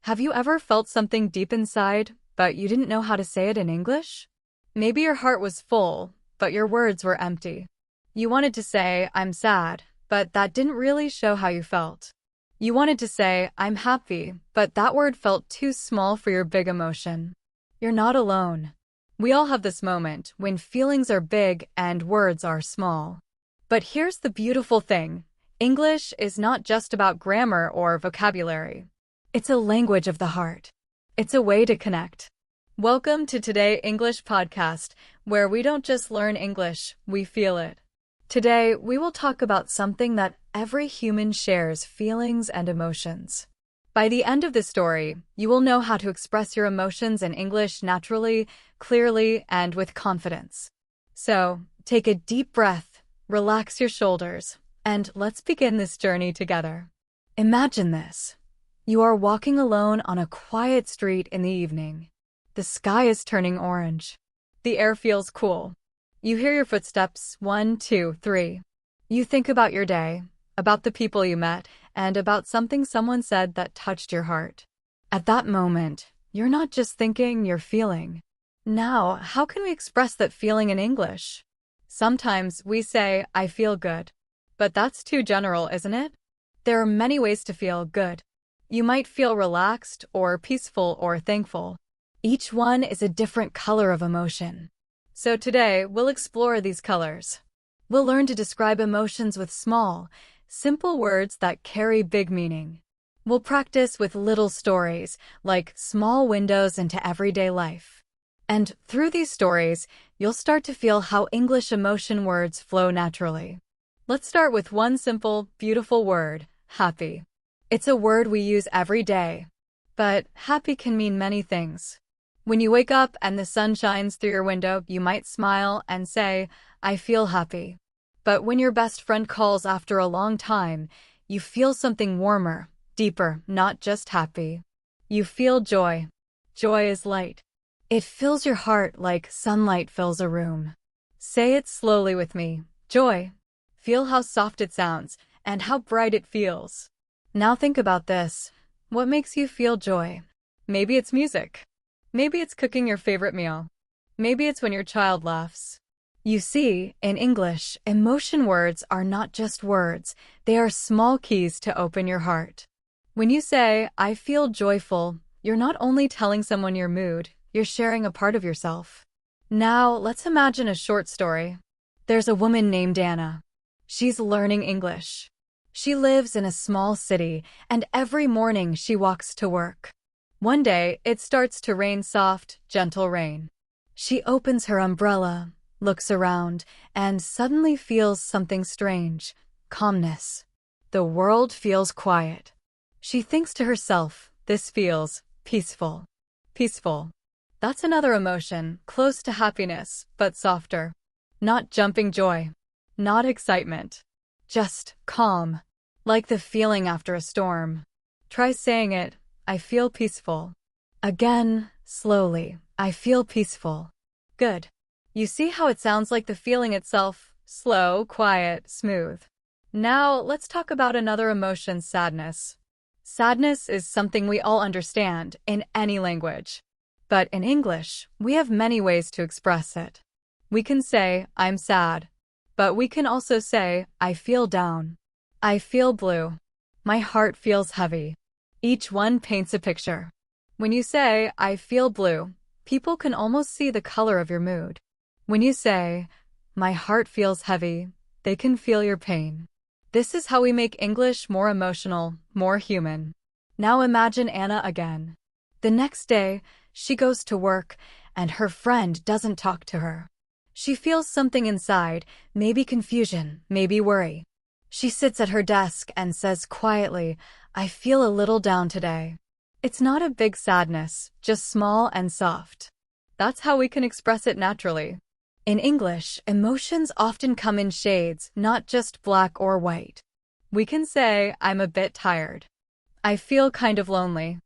Have you ever felt something deep inside, but you didn't know how to say it in English? Maybe your heart was full, but your words were empty. You wanted to say, "I'm sad," but that didn't really show how you felt. You wanted to say, "I'm happy," but that word felt too small for your big emotion. You're not alone. We all have this moment when feelings are big and words are small. But here's the beautiful thing. English is not just about grammar or vocabulary. It's a language of the heart. It's a way to connect. Welcome to Today English Podcast, where we don't just learn English, we feel it. Today, we will talk about something that every human shares: feelings and emotions. By the end of this story, you will know how to express your emotions in English naturally, clearly, and with confidence. So, take a deep breath, relax your shoulders, and let's begin this journey together. Imagine this. You are walking alone on a quiet street in the evening. The sky is turning orange. The air feels cool. You hear your footsteps, 1, 2, 3. You think about your day, about the people you met, and about something someone said that touched your heart. At that moment, you're not just thinking, you're feeling. Now, how can we express that feeling in English? Sometimes we say, "I feel good." But that's too general, isn't it? There are many ways to feel good. You might feel relaxed, or peaceful, or thankful. Each one is a different color of emotion. So today, we'll explore these colors. We'll learn to describe emotions with small, simple words that carry big meaning. We'll practice with little stories, like small windows into everyday life. And through these stories, you'll start to feel how English emotion words flow naturally. Let's start with one simple, beautiful word: happy. It's a word we use every day. But happy can mean many things. When you wake up and the sun shines through your window, you might smile and say, "I feel happy." But when your best friend calls after a long time, you feel something warmer, deeper, not just happy. You feel joy. Joy is light. It fills your heart like sunlight fills a room. Say it slowly with me. Joy. Feel how soft it sounds and how bright it feels. Now think about this. What makes you feel joy? Maybe it's music. Maybe it's cooking your favorite meal. Maybe it's when your child laughs. You see, in English, emotion words are not just words. They are small keys to open your heart. When you say, "I feel joyful," you're not only telling someone your mood, you're sharing a part of yourself. Now, let's imagine a short story. There's a woman named Anna. She's learning English. She lives in a small city, and every morning she walks to work. One day, it starts to rain, soft, gentle rain. She opens her umbrella, looks around, and suddenly feels something strange: calmness. The world feels quiet. She thinks to herself, "This feels peaceful." Peaceful. That's another emotion, close to happiness, but softer. Not jumping joy. Not excitement. Just calm. Like the feeling after a storm. Try saying it. I feel peaceful. Again, slowly. I feel peaceful. Good. You see how it sounds like the feeling itself? Slow, quiet, smooth. Now, let's talk about another emotion: sadness. Sadness is something we all understand in any language. But in English, we have many ways to express it. We can say, "I'm sad." But we can also say, "I feel down." I feel blue. My heart feels heavy. Each one paints a picture. When you say, "I feel blue," people can almost see the color of your mood. When you say, "My heart feels heavy," they can feel your pain. This is how we make English more emotional, more human. Now imagine Anna again. The next day, she goes to work, and her friend doesn't talk to her. She feels something inside, maybe confusion, maybe worry. She sits at her desk and says quietly, "I feel a little down today." It's not a big sadness, just small and soft. That's how we can express it naturally. In English, emotions often come in shades, not just black or white. We can say, "I'm a bit tired." "I feel kind of lonely."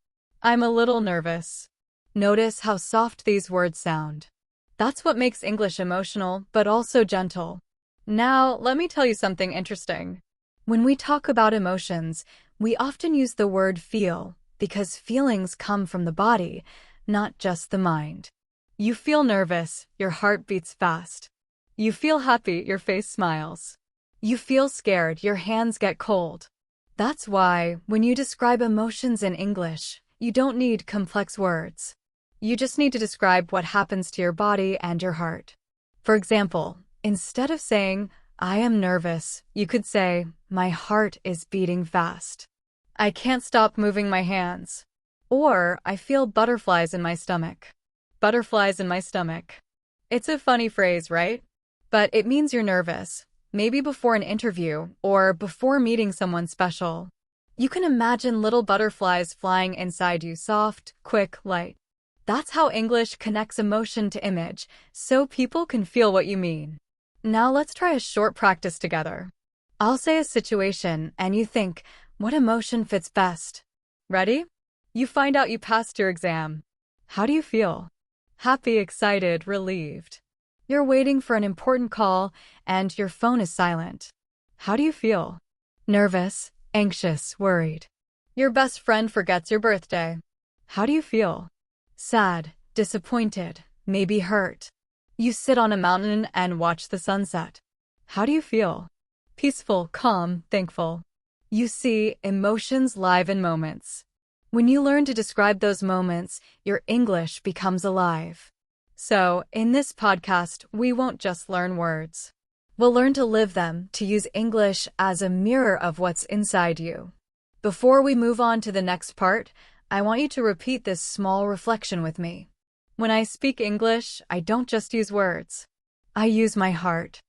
"I'm a little nervous." Notice how soft these words sound. That's what makes English emotional, but also gentle. Now, let me tell you something interesting. When we talk about emotions, we often use the word feel, because feelings come from the body, not just the mind. You feel nervous, your heart beats fast. You feel happy, your face smiles. You feel scared, your hands get cold. That's why, when you describe emotions in English, you don't need complex words. You just need to describe what happens to your body and your heart. For example, instead of saying, I am nervous, you could say, my heart is beating fast. I can't stop moving my hands. Or, I feel butterflies in my stomach. Butterflies in my stomach. It's a funny phrase, right? But it means you're nervous, maybe before an interview or before meeting someone special. You can imagine little butterflies flying inside you, soft, quick, light. That's how English connects emotion to image, so people can feel what you mean. Now let's try a short practice together. I'll say a situation and you think, what emotion fits best? Ready? You find out you passed your exam. How do you feel? Happy, excited, relieved. You're waiting for an important call and your phone is silent. How do you feel? Nervous, anxious, worried. Your best friend forgets your birthday. How do you feel? Sad, disappointed, maybe hurt. You sit on a mountain and watch the sunset. How do you feel? Peaceful, calm, thankful. You see, emotions live in moments. When you learn to describe those moments, your English becomes alive. So, in this podcast, we won't just learn words. We'll learn to live them, to use English as a mirror of what's inside you. Before we move on to the next part, I want you to repeat this small reflection with me. When I speak English, I don't just use words. I use my heart.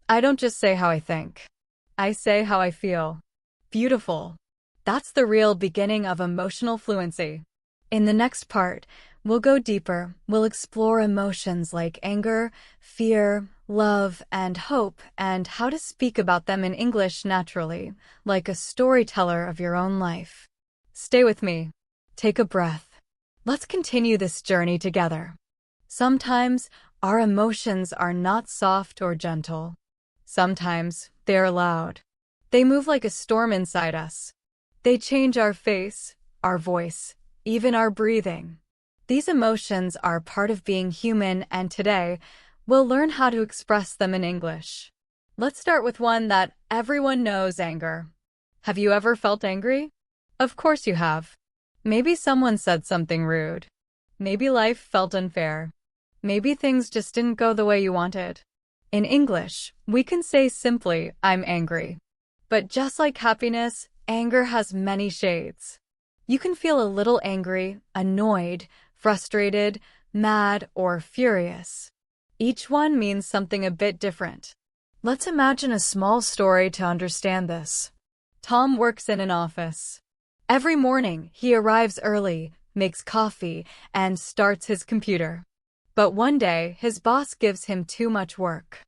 I don't just say how I think. I say how I feel. Beautiful. That's the real beginning of emotional fluency. In the next part, we'll go deeper. We'll explore emotions like anger, fear, love, and hope, and how to speak about them in English naturally, like a storyteller of your own life. Stay with me. Take a breath. Let's continue this journey together. Sometimes our emotions are not soft or gentle. Sometimes they're loud. They move like a storm inside us. They change our face, our voice, even our breathing. These emotions are part of being human, and today, we'll learn how to express them in English. Let's start with one that everyone knows: anger. Have you ever felt angry? Of course you have. Maybe someone said something rude. Maybe life felt unfair. Maybe things just didn't go the way you wanted. In English, we can say simply, I'm angry. But just like happiness, anger has many shades. You can feel a little angry, annoyed, frustrated, mad, or furious. Each one means something a bit different. Let's imagine a small story to understand this. Tom works in an office. Every morning, he arrives early, makes coffee, and starts his computer. But one day, his boss gives him too much work.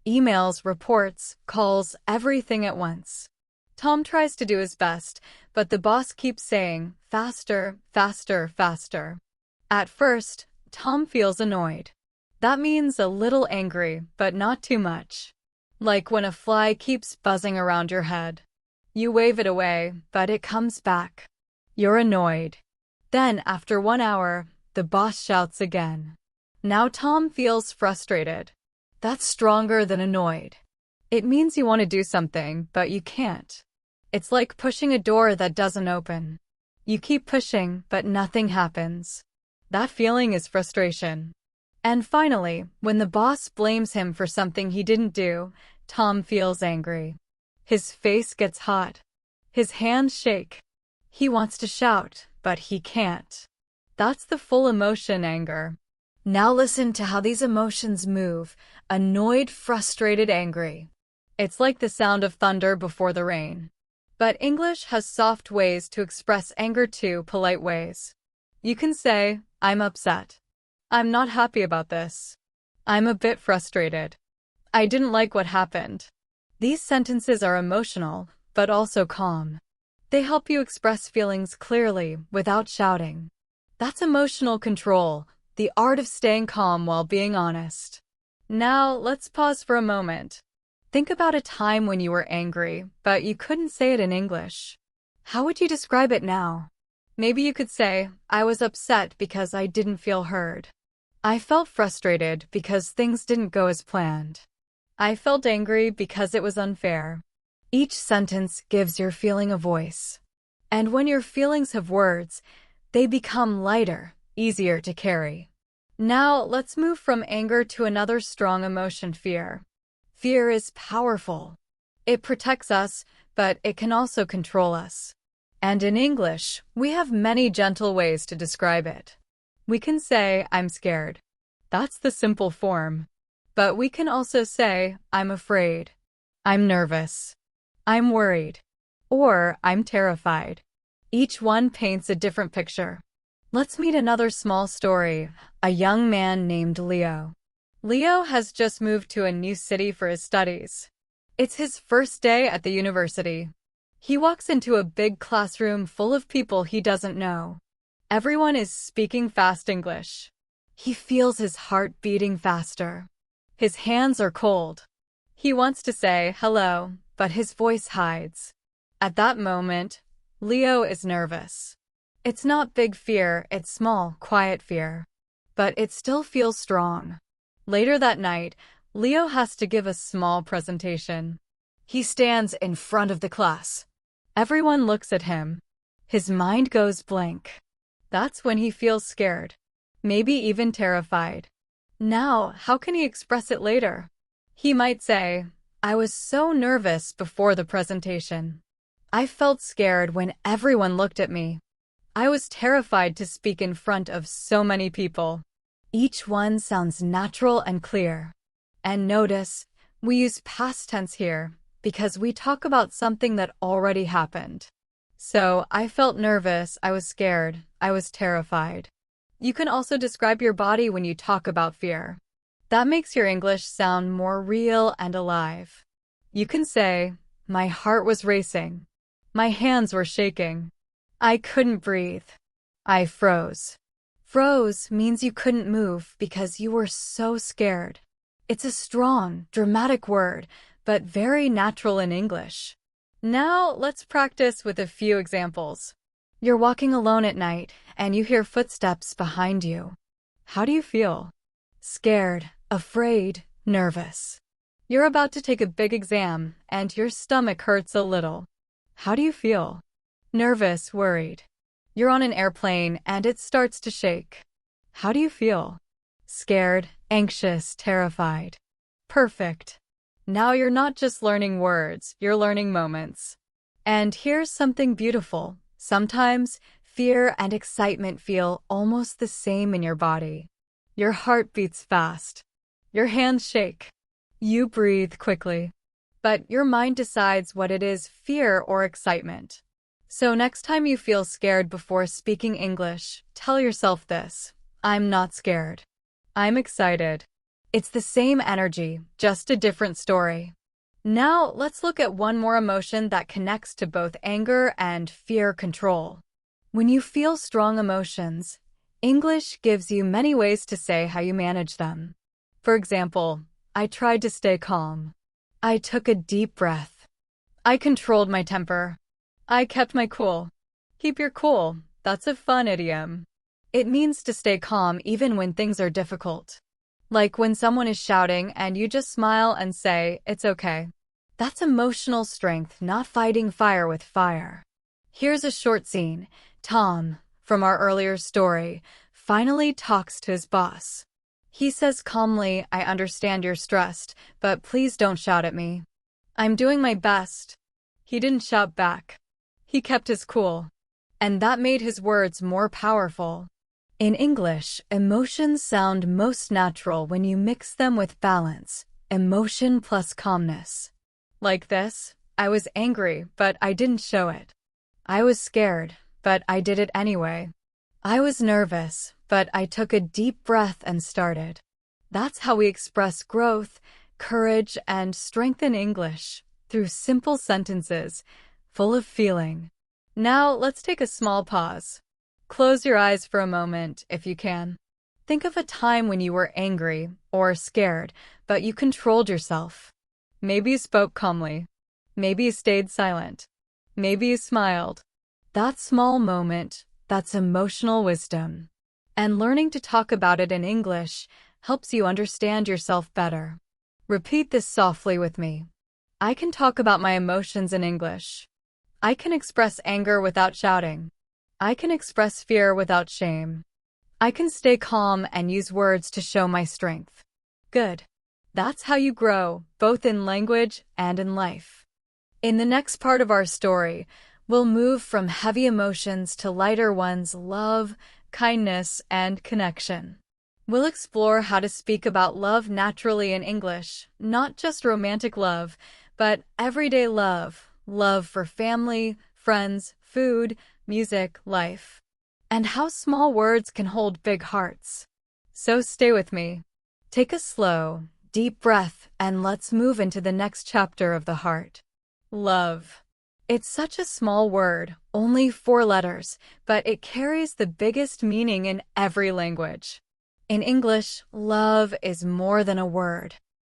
Emails, reports, calls, everything at once. Tom tries to do his best, but the boss keeps saying, faster, faster, faster. At first, Tom feels annoyed. That means a little angry, but not too much. Like when a fly keeps buzzing around your head. You wave it away, but it comes back. You're annoyed. Then, after 1 hour, the boss shouts again. Now Tom feels frustrated. That's stronger than annoyed. It means you want to do something, but you can't. It's like pushing a door that doesn't open. You keep pushing, but nothing happens. That feeling is frustration. And finally, when the boss blames him for something he didn't do, Tom feels angry. His face gets hot. His hands shake. He wants to shout, but he can't. That's the full emotion, anger. Now listen to how these emotions move: annoyed, frustrated, angry. It's like the sound of thunder before the rain. But English has soft ways to express anger too, polite ways. You can say, I'm upset. I'm not happy about this. I'm a bit frustrated. I didn't like what happened. These sentences are emotional, but also calm. They help you express feelings clearly, without shouting. That's emotional control, the art of staying calm while being honest. Now, let's pause for a moment. Think about a time when you were angry, but you couldn't say it in English. How would you describe it now? Maybe you could say, I was upset because I didn't feel heard. I felt frustrated because things didn't go as planned. I felt angry because it was unfair. Each sentence gives your feeling a voice. And when your feelings have words, they become lighter, easier to carry. Now, let's move from anger to another strong emotion, fear. Fear is powerful. It protects us, but it can also control us. And in English, we have many gentle ways to describe it. We can say, I'm scared. That's the simple form. But we can also say, I'm afraid. I'm nervous. I'm worried. Or, I'm terrified. Each one paints a different picture. Let's meet another small story, a young man named Leo. Leo has just moved to a new city for his studies. It's his first day at the university. He walks into a big classroom full of people he doesn't know. Everyone is speaking fast English. He feels his heart beating faster. His hands are cold. He wants to say hello, but his voice hides. At that moment, Leo is nervous. It's not big fear, it's small, quiet fear. But it still feels strong. Later that night, Leo has to give a small presentation. He stands in front of the class. Everyone looks at him. His mind goes blank. That's when he feels scared. Maybe even terrified. Now, how can he express it later? He might say, I was so nervous before the presentation. I felt scared when everyone looked at me. I was terrified to speak in front of so many people. Each one sounds natural and clear. And notice, we use past tense here because we talk about something that already happened. So, I felt nervous, I was scared, I was terrified. You can also describe your body when you talk about fear. That makes your English sound more real and alive. You can say, my heart was racing. My hands were shaking. I couldn't breathe. I froze. Froze means you couldn't move because you were so scared. It's a strong, dramatic word, but very natural in English. Now, let's practice with a few examples. You're walking alone at night, and you hear footsteps behind you. How do you feel? Scared, afraid, nervous. You're about to take a big exam, and your stomach hurts a little. How do you feel? Nervous, worried. You're on an airplane, and it starts to shake. How do you feel? Scared, anxious, terrified. Perfect. Now you're not just learning words, you're learning moments. And here's something beautiful. Sometimes, fear and excitement feel almost the same in your body. Your heart beats fast. Your hands shake. You breathe quickly. But your mind decides what it is, fear or excitement. So next time you feel scared before speaking English, tell yourself this: I'm not scared. I'm excited. It's the same energy, just a different story. Now, let's look at one more emotion that connects to both anger and fear: control. When you feel strong emotions, English gives you many ways to say how you manage them. For example, I tried to stay calm. I took a deep breath. I controlled my temper. I kept my cool. Keep your cool. That's a fun idiom. It means to stay calm even when things are difficult. Like when someone is shouting and you just smile and say, it's okay. That's emotional strength, not fighting fire with fire. Here's a short scene. Tom, from our earlier story, finally talks to his boss. He says calmly, I understand you're stressed, but please don't shout at me. I'm doing my best. He didn't shout back. He kept his cool. And that made his words more powerful. In English, emotions sound most natural when you mix them with balance, emotion plus calmness. Like this, I was angry, but I didn't show it. I was scared, but I did it anyway. I was nervous, but I took a deep breath and started. That's how we express growth, courage, and strength in English, through simple sentences, full of feeling. Now, let's take a small pause. Close your eyes for a moment, if you can. Think of a time when you were angry or scared, but you controlled yourself. Maybe you spoke calmly. Maybe you stayed silent. Maybe you smiled. That small moment, that's emotional wisdom. And learning to talk about it in English helps you understand yourself better. Repeat this softly with me. I can talk about my emotions in English. I can express anger without shouting. I can express fear without shame. I can stay calm and use words to show my strength. Good. That's how you grow, both in language and in life. In the next part of our story, we'll move from heavy emotions to lighter ones: love, kindness, and connection. We'll explore how to speak about love naturally in English, not just romantic love, but everyday love, love for family, friends, food, music, life, and how small words can hold big hearts. So stay with me. Take a slow, deep breath, and let's move into the next chapter of the heart. Love. It's such a small word, only 4 letters, but it carries the biggest meaning in every language. In English, love is more than a word.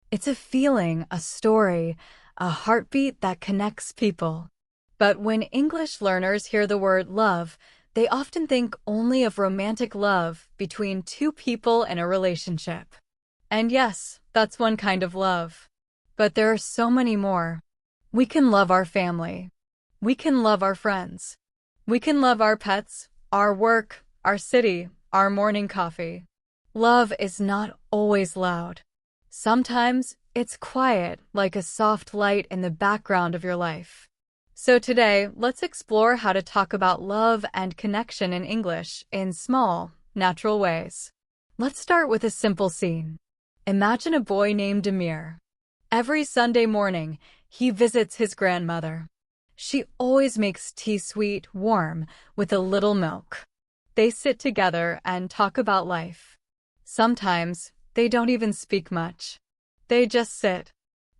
It's a feeling, a story, a heartbeat that connects people. But when English learners hear the word love, they often think only of romantic love between 2 people in a relationship. And yes, that's one kind of love. But there are so many more. We can love our family. We can love our friends. We can love our pets, our work, our city, our morning coffee. Love is not always loud. Sometimes it's quiet, like a soft light in the background of your life. So today, let's explore how to talk about love and connection in English in small, natural ways. Let's start with a simple scene. Imagine a boy named Amir. Every Sunday morning, he visits his grandmother. She always makes tea sweet, warm, with a little milk. They sit together and talk about life. Sometimes, they don't even speak much. They just sit.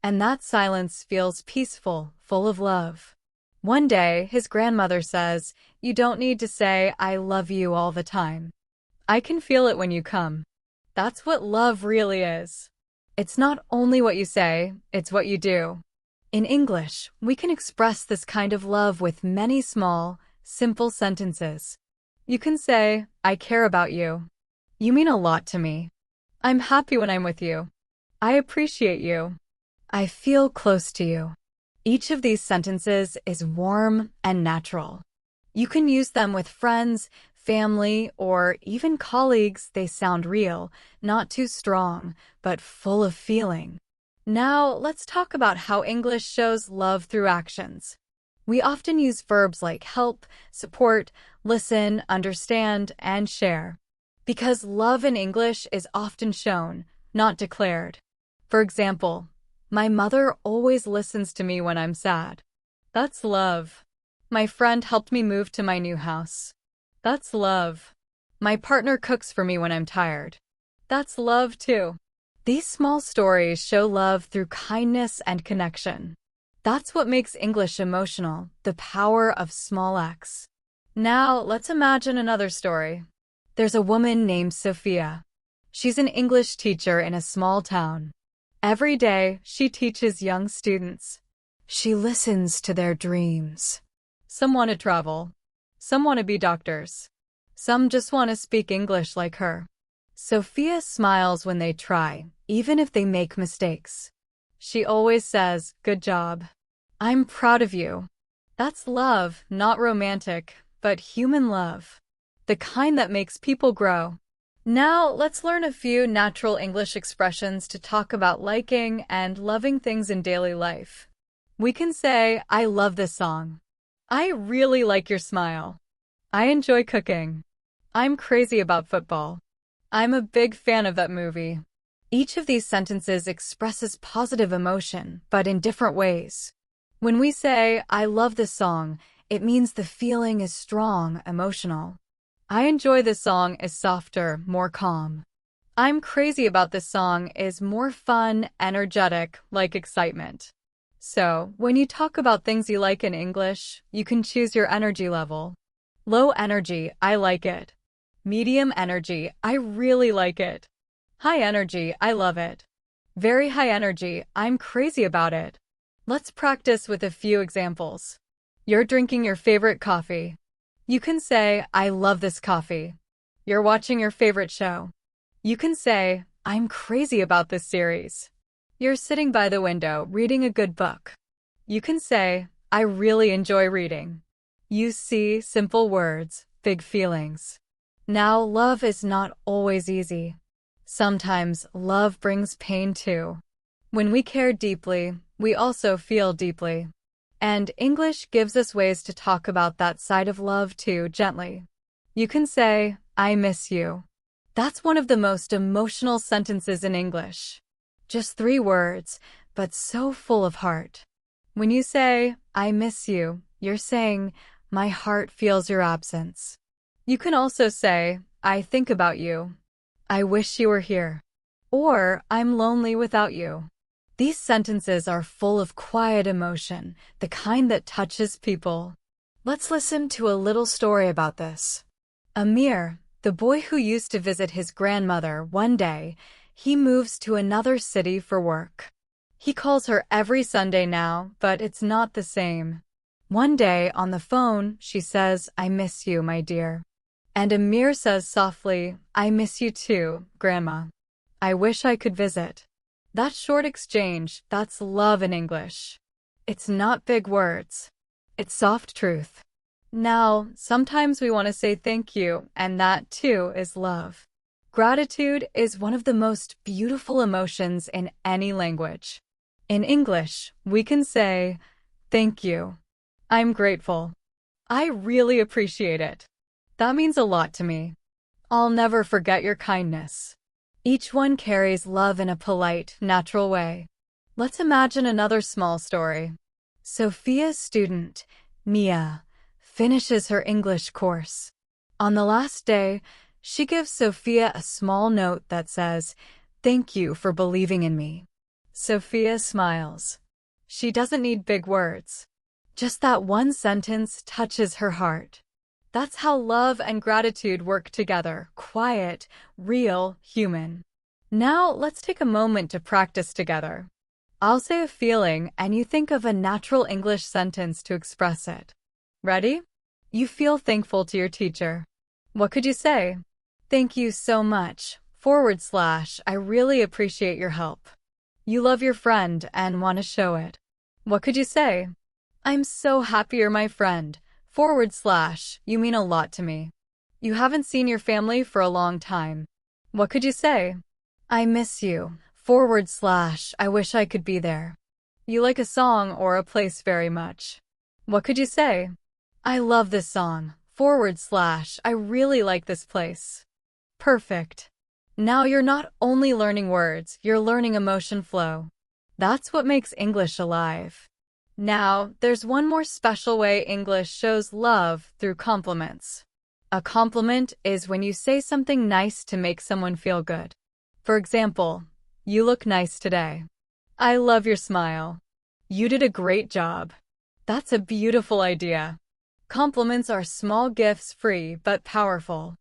And that silence feels peaceful, full of love. One day, his grandmother says, "You don't need to say, 'I love you' all the time. I can feel it when you come." That's what love really is. It's not only what you say, it's what you do. In English, we can express this kind of love with many small, simple sentences. You can say, "I care about you. You mean a lot to me. I'm happy when I'm with you. I appreciate you. I feel close to you." Each of these sentences is warm and natural. You can use them with friends, family, or even colleagues. They sound real, not too strong, but full of feeling. Now, let's talk about how English shows love through actions. We often use verbs like help, support, listen, understand, and share. Because love in English is often shown, not declared. For example, my mother always listens to me when I'm sad. That's love. My friend helped me move to my new house. That's love. My partner cooks for me when I'm tired. That's love too. These small stories show love through kindness and connection. That's what makes English emotional, the power of small acts. Now, let's imagine another story. There's a woman named Sophia. She's an English teacher in a small town. Every day, she teaches young students. She listens to their dreams. Some want to travel. Some want to be doctors. Some just want to speak English like her. Sophia smiles when they try, even if they make mistakes. She always says, "Good job. I'm proud of you." That's love, not romantic, but human love. The kind that makes people grow. Now, let's learn a few natural English expressions to talk about liking and loving things in daily life. We can say, "I love this song." "I really like your smile." "I enjoy cooking." "I'm crazy about football." "I'm a big fan of that movie." Each of these sentences expresses positive emotion, but in different ways. When we say, "I love this song," it means the feeling is strong, emotional. "I enjoy this song" is softer, more calm. "I'm crazy about this song" is more fun, energetic, like excitement. So, when you talk about things you like in English, you can choose your energy level. Low energy, "I like it." Medium energy, "I really like it." High energy, "I love it." Very high energy, "I'm crazy about it." Let's practice with a few examples. You're drinking your favorite coffee. You can say, I love this coffee. You're watching your favorite show. You can say, I'm crazy about this series. You're sitting by the window reading a good book. You can say, I really enjoy reading. You see, simple words, big feelings. Now, love is not always easy. Sometimes love brings pain too. When we care deeply, we also feel deeply. And English gives us ways to talk about that side of love too, gently. You can say, I miss you. That's one of the most emotional sentences in English. Just 3 words, but so full of heart. When you say, I miss you, you're saying, my heart feels your absence. You can also say, I think about you. I wish you were here. Or, I'm lonely without you. These sentences are full of quiet emotion, the kind that touches people. Let's listen to a little story about this. Amir, the boy who used to visit his grandmother, one day, he moves to another city for work. He calls her every Sunday now, but it's not the same. One day, on the phone, she says, I miss you, my dear. And Amir says softly, I miss you too, Grandma. I wish I could visit. That short exchange, that's love in English. It's not big words. It's soft truth. Now, sometimes we want to say thank you, and that too is love. Gratitude is one of the most beautiful emotions in any language. In English, we can say, thank you. I'm grateful. I really appreciate it. That means a lot to me. I'll never forget your kindness. Each one carries love in a polite, natural way. Let's imagine another small story. Sophia's student, Mia, finishes her English course. On the last day, she gives Sophia a small note that says, thank you for believing in me. Sophia smiles. She doesn't need big words. Just that one sentence touches her heart. That's how love and gratitude work together, quiet, real, human. Now, let's take a moment to practice together. I'll say a feeling, and you think of a natural English sentence to express it. Ready? You feel thankful to your teacher. What could you say? Thank you so much, / I really appreciate your help. You love your friend and want to show it. What could you say? I'm so happy you're my friend, / you mean a lot to me. You haven't seen your family for a long time. What could you say? I miss you, / I wish I could be there. You like a song or a place very much. What could you say? I love this song, / I really like this place. Perfect. Now you're not only learning words, you're learning emotion flow. That's what makes English alive. Now, there's one more special way English shows love through compliments. A compliment is when you say something nice to make someone feel good. For example, you look nice today. I love your smile. You did a great job. That's a beautiful idea. Compliments are small gifts, free but powerful.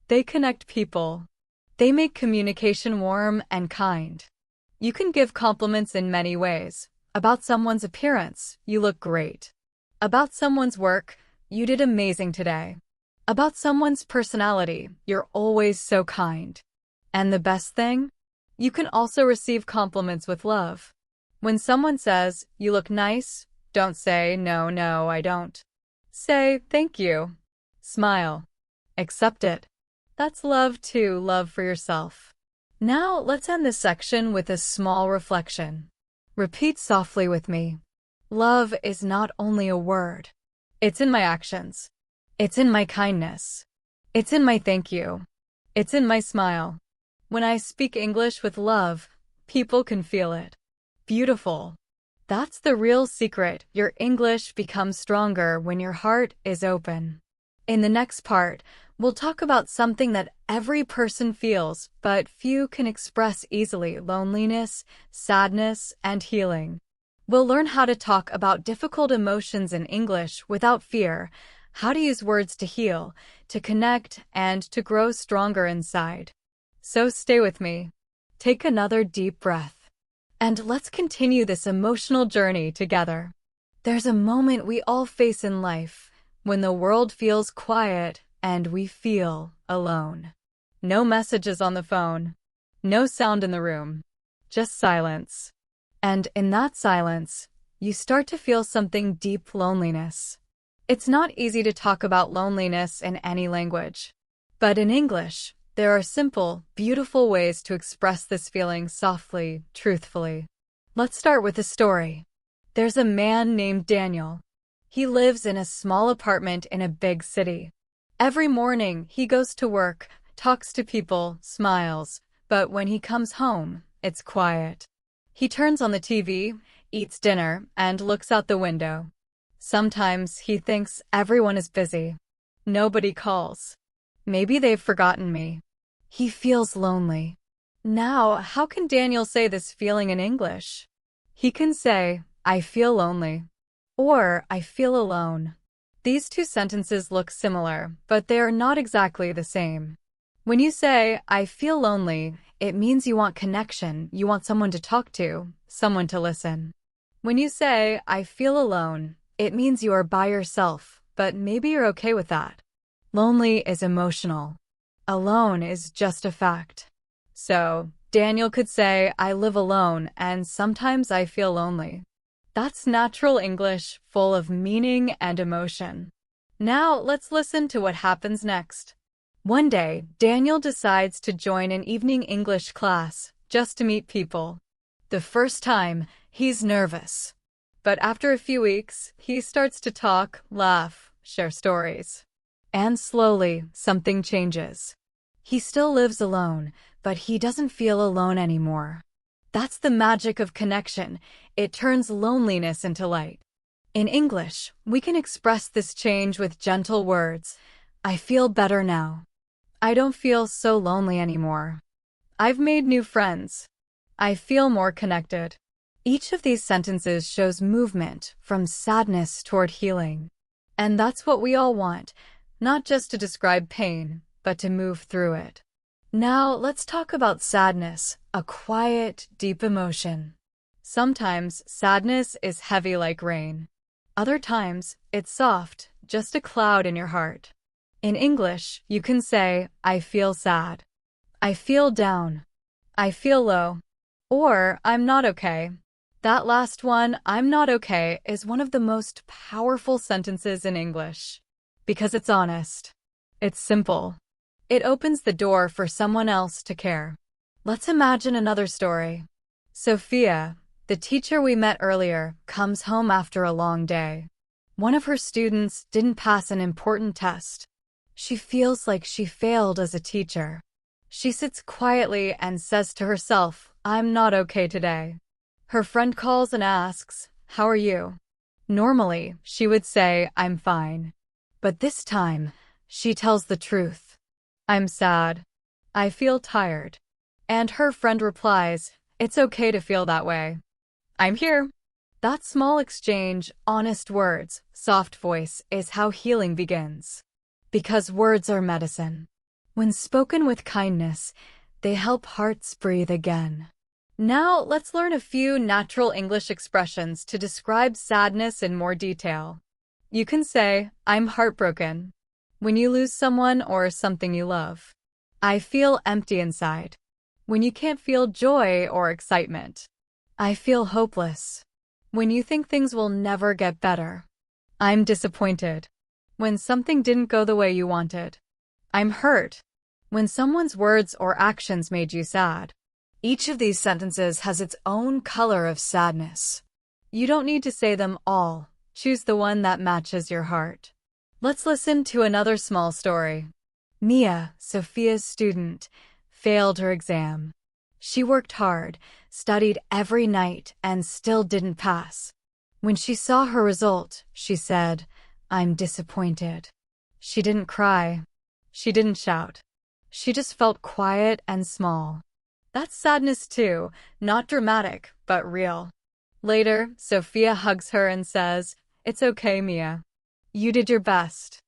They connect people. They make communication warm and kind. You can give compliments in many ways. About someone's appearance, you look great. About someone's work, you did amazing today. About someone's personality, you're always so kind. And the best thing? You can also receive compliments with love. When someone says, you look nice, don't say, no, I don't. Say, thank you. Smile. Accept it. That's love too, love for yourself. Now, let's end this section with a small reflection. Repeat softly with me. Love is not only a word. It's in my actions. It's in my kindness. It's in my thank you. It's in my smile. When I speak English with love, people can feel it. Beautiful. That's the real secret. Your English becomes stronger when your heart is open. In the next part, we'll talk about something that every person feels, but few can express easily: loneliness, sadness, and healing. We'll learn how to talk about difficult emotions in English without fear, how to use words to heal, to connect, and to grow stronger inside. So stay with me. Take another deep breath. And let's continue this emotional journey together. There's a moment we all face in life, when the world feels quiet and we feel alone. No messages on the phone, no sound in the room, just silence. And in that silence, you start to feel something deep loneliness. It's not easy to talk about loneliness in any language. But in English, there are simple, beautiful ways to express this feeling softly, truthfully. Let's start with a story. There's a man named Daniel. He lives in a small apartment in a big city. Every morning, he goes to work, talks to people, smiles, but when he comes home, it's quiet. He turns on the TV, eats dinner, and looks out the window. Sometimes he thinks everyone is busy. Nobody calls. Maybe they've forgotten me. He feels lonely. Now, how can Daniel say this feeling in English? He can say, I feel lonely, or I feel alone. These two sentences look similar, but they are not exactly the same. When you say, I feel lonely, it means you want connection, you want someone to talk to, someone to listen. When you say, I feel alone, it means you are by yourself, but maybe you're okay with that. Lonely is emotional. Alone is just a fact. So, Daniel could say, I live alone, and sometimes I feel lonely. That's natural English, full of meaning and emotion. Now, let's listen to what happens next. One day, Daniel decides to join an evening English class, just to meet people. The first time, he's nervous. But after a few weeks, he starts to talk, laugh, share stories. And slowly, something changes. He still lives alone, but he doesn't feel alone anymore. That's the magic of connection. It turns loneliness into light. In English, we can express this change with gentle words. I feel better now. I don't feel so lonely anymore. I've made new friends. I feel more connected. Each of these sentences shows movement from sadness toward healing. And that's what we all want, not just to describe pain, but to move through it. Now, let's talk about sadness, a quiet, deep emotion. Sometimes sadness is heavy like rain. Other times, it's soft, just a cloud in your heart. In English, you can say, I feel sad. I feel down. I feel low. Or, I'm not okay. That last one, I'm not okay, is one of the most powerful sentences in English. Because it's honest. It's simple. It opens the door for someone else to care. Let's imagine another story. Sophia, the teacher we met earlier, comes home after a long day. One of her students didn't pass an important test. She feels like she failed as a teacher. She sits quietly and says to herself, I'm not okay today. Her friend calls and asks, how are you? Normally, she would say, I'm fine. But this time, she tells the truth. I'm sad. I feel tired. And her friend replies, it's okay to feel that way. I'm here. That small exchange, honest words, soft voice, is how healing begins. Because words are medicine. When spoken with kindness, they help hearts breathe again. Now, let's learn a few natural English expressions to describe sadness in more detail. You can say, I'm heartbroken, when you lose someone or something you love. I feel empty inside, when you can't feel joy or excitement. I feel hopeless, when you think things will never get better. I'm disappointed, when something didn't go the way you wanted. I'm hurt, when someone's words or actions made you sad. Each of these sentences has its own color of sadness. You don't need to say them all. Choose the one that matches your heart. Let's listen to another small story. Mia, Sophia's student, failed her exam. She worked hard, studied every night, and still didn't pass. When she saw her result, she said, I'm disappointed. She didn't cry. She didn't shout. She just felt quiet and small. That's sadness too, not dramatic, but real. Later, Sophia hugs her and says, it's okay, Mia. You did your best.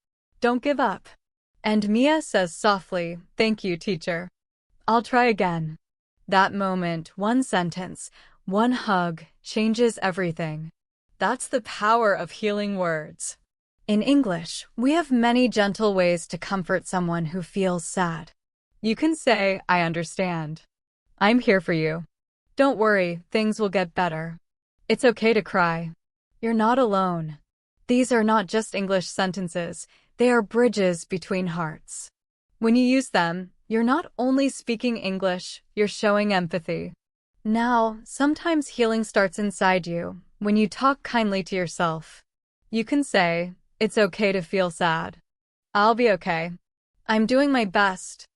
Don't give up. And Mia says softly, thank you, teacher. I'll try again. That moment, one sentence, one hug, changes everything. That's the power of healing words. In English, we have many gentle ways to comfort someone who feels sad. You can say, I understand. I'm here for you. Don't worry, things will get better. It's okay to cry. You're not alone. These are not just English sentences, they are bridges between hearts. When you use them, you're not only speaking English, you're showing empathy. Now, sometimes healing starts inside you, when you talk kindly to yourself. You can say, it's okay to feel sad. I'll be okay. I'm doing my best.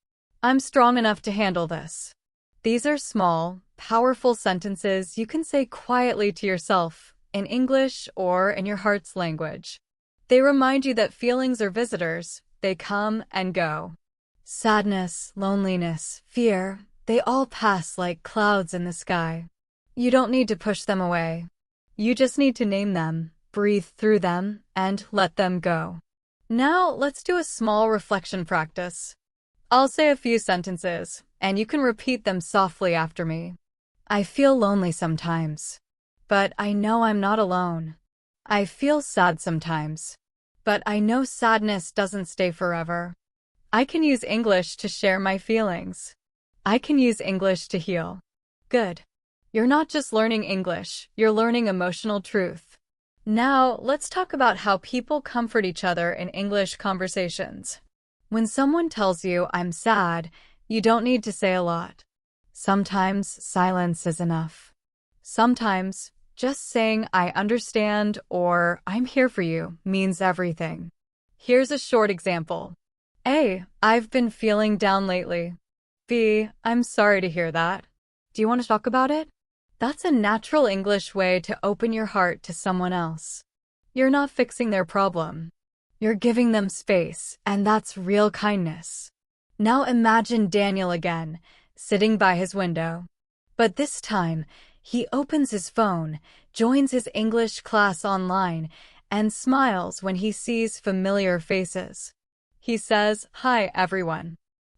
I'm strong enough to handle this. These are small, powerful sentences you can say quietly to yourself, in English or in your heart's language. They remind you that feelings are visitors, they come and go. Sadness, loneliness, fear, they all pass like clouds in the sky. You don't need to push them away. You just need to name them, breathe through them, and let them go. Now, let's do a small reflection practice. I'll say a few sentences, and you can repeat them softly after me. I feel lonely sometimes, but I know I'm not alone. I feel sad sometimes, but I know sadness doesn't stay forever. I can use English to share my feelings. I can use English to heal. Good. You're not just learning English, you're learning emotional truth. Now, let's talk about how people comfort each other in English conversations. When someone tells you, I'm sad, you don't need to say a lot. Sometimes silence is enough. Sometimes just saying, I understand or I'm here for you means everything. Here's a short example. A, I've been feeling down lately. B, I'm sorry to hear that. Do you want to talk about it? That's a natural English way to open your heart to someone else. You're not fixing their problem. You're giving them space, and that's real kindness. Now imagine Daniel again, sitting by his window. But this time, he opens his phone, joins his English class online, and smiles when he sees familiar faces. He says, Hi, everyone.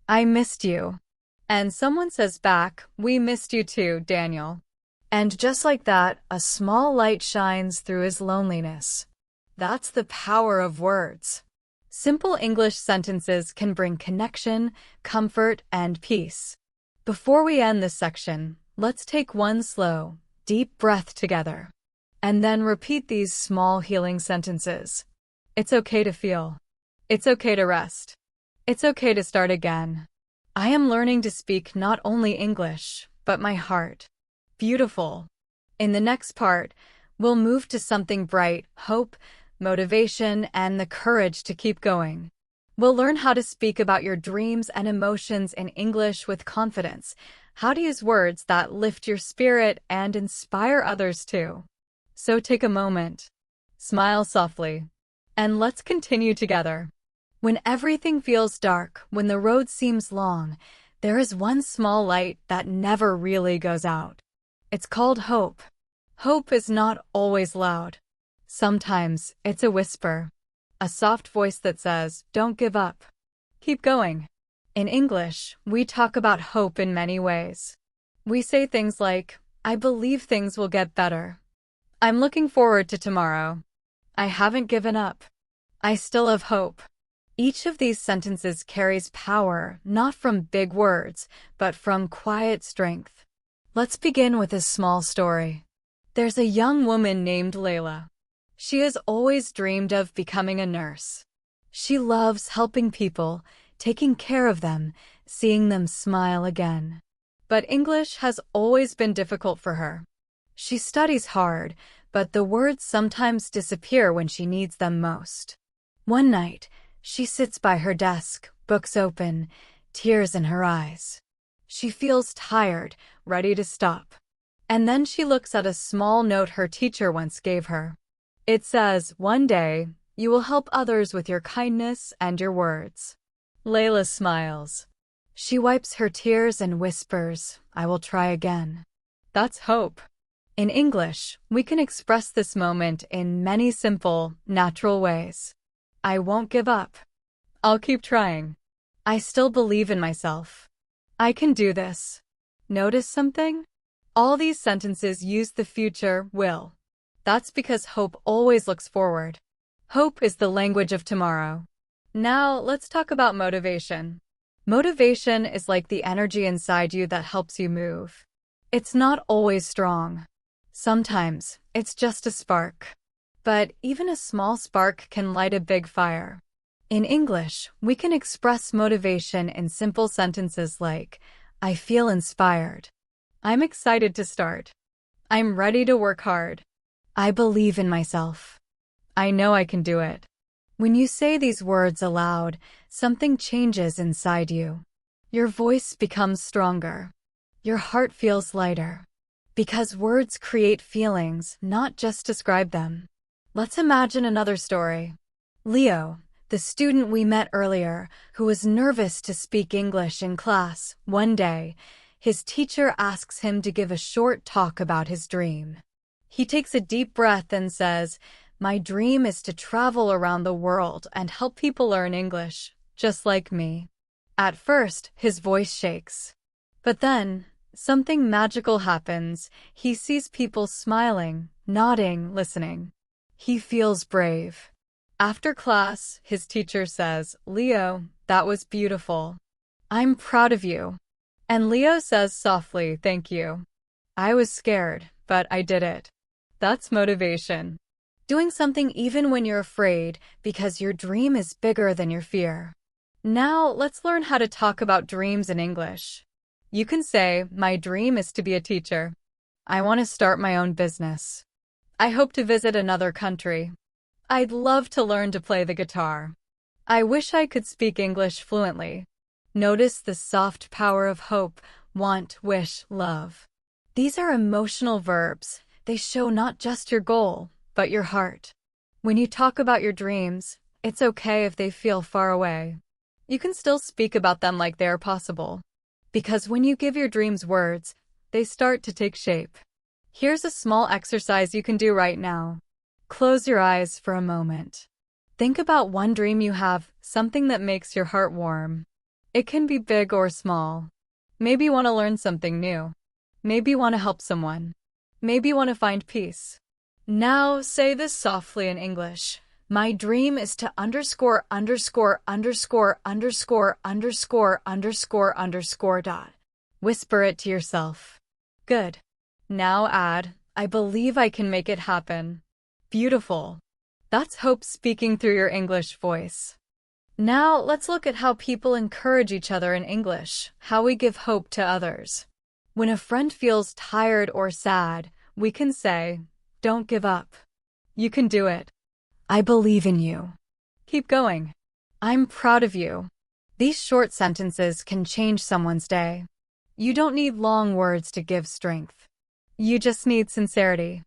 I missed you. And someone says back, We missed you too, Daniel. And just like that, a small light shines through his loneliness. That's the power of words. Simple English sentences can bring connection, comfort, and peace. Before we end this section, let's take one slow, deep breath together. And then repeat these small healing sentences. It's okay to feel. It's okay to rest. It's okay to start again. I am learning to speak not only English, but my heart. Beautiful. In the next part, we'll move to something bright, hope, motivation, and the courage to keep going. We'll learn how to speak about your dreams and emotions in English with confidence, how to use words that lift your spirit and inspire others too. So take a moment, smile softly, and let's continue together. When everything feels dark, when the road seems long, there is one small light that never really goes out. It's called hope. Hope is not always loud. Sometimes it's a whisper, a soft voice that says, don't give up. Keep going. In English, we talk about hope in many ways. We say things like, I believe things will get better. I'm looking forward to tomorrow. I haven't given up. I still have hope. Each of these sentences carries power, not from big words, but from quiet strength. Let's begin with a small story. There's a young woman named Layla. She has always dreamed of becoming a nurse. She loves helping people, taking care of them, seeing them smile again. But English has always been difficult for her. She studies hard, but the words sometimes disappear when she needs them most. One night, she sits by her desk, books open, tears in her eyes. She feels tired, ready to stop. And then she looks at a small note her teacher once gave her. It says, one day, you will help others with your kindness and your words. Layla smiles. She wipes her tears and whispers, I will try again. That's hope. In English, we can express this moment in many simple, natural ways. I won't give up. I'll keep trying. I still believe in myself. I can do this. Notice something? All these sentences use the future will. That's because hope always looks forward. Hope is the language of tomorrow. Now, let's talk about motivation. Motivation is like the energy inside you that helps you move. It's not always strong. Sometimes, it's just a spark. But even a small spark can light a big fire. In English, we can express motivation in simple sentences like, I feel inspired. I'm excited to start. I'm ready to work hard. I believe in myself. I know I can do it. When you say these words aloud, something changes inside you. Your voice becomes stronger. Your heart feels lighter. Because words create feelings, not just describe them. Let's imagine another story. Leo, the student we met earlier, who was nervous to speak English in class, one day, his teacher asks him to give a short talk about his dream. He takes a deep breath and says, My dream is to travel around the world and help people learn English, just like me. At first, his voice shakes. But then, something magical happens. He sees people smiling, nodding, listening. He feels brave. After class, his teacher says, Leo, that was beautiful. I'm proud of you. And Leo says softly, Thank you. I was scared, but I did it. That's motivation. Doing something even when you're afraid because your dream is bigger than your fear. Now, let's learn how to talk about dreams in English. You can say, My dream is to be a teacher. I want to start my own business. I hope to visit another country. I'd love to learn to play the guitar. I wish I could speak English fluently. Notice the soft power of hope, want, wish, love. These are emotional verbs. They show not just your goal, but your heart. When you talk about your dreams, it's okay if they feel far away. You can still speak about them like they are possible. Because when you give your dreams words, they start to take shape. Here's a small exercise you can do right now. Close your eyes for a moment. Think about one dream you have, something that makes your heart warm. It can be big or small. Maybe you want to learn something new. Maybe you want to help someone. Maybe you want to find peace. Now say this softly in English. My dream is to underscore dot. Whisper it to yourself. Good. Now add, I believe I can make it happen. Beautiful. That's hope speaking through your English voice. Now let's look at how people encourage each other in English, how we give hope to others. When a friend feels tired or sad, we can say, Don't give up. You can do it. I believe in you. Keep going. I'm proud of you. These short sentences can change someone's day. You don't need long words to give strength. You just need sincerity.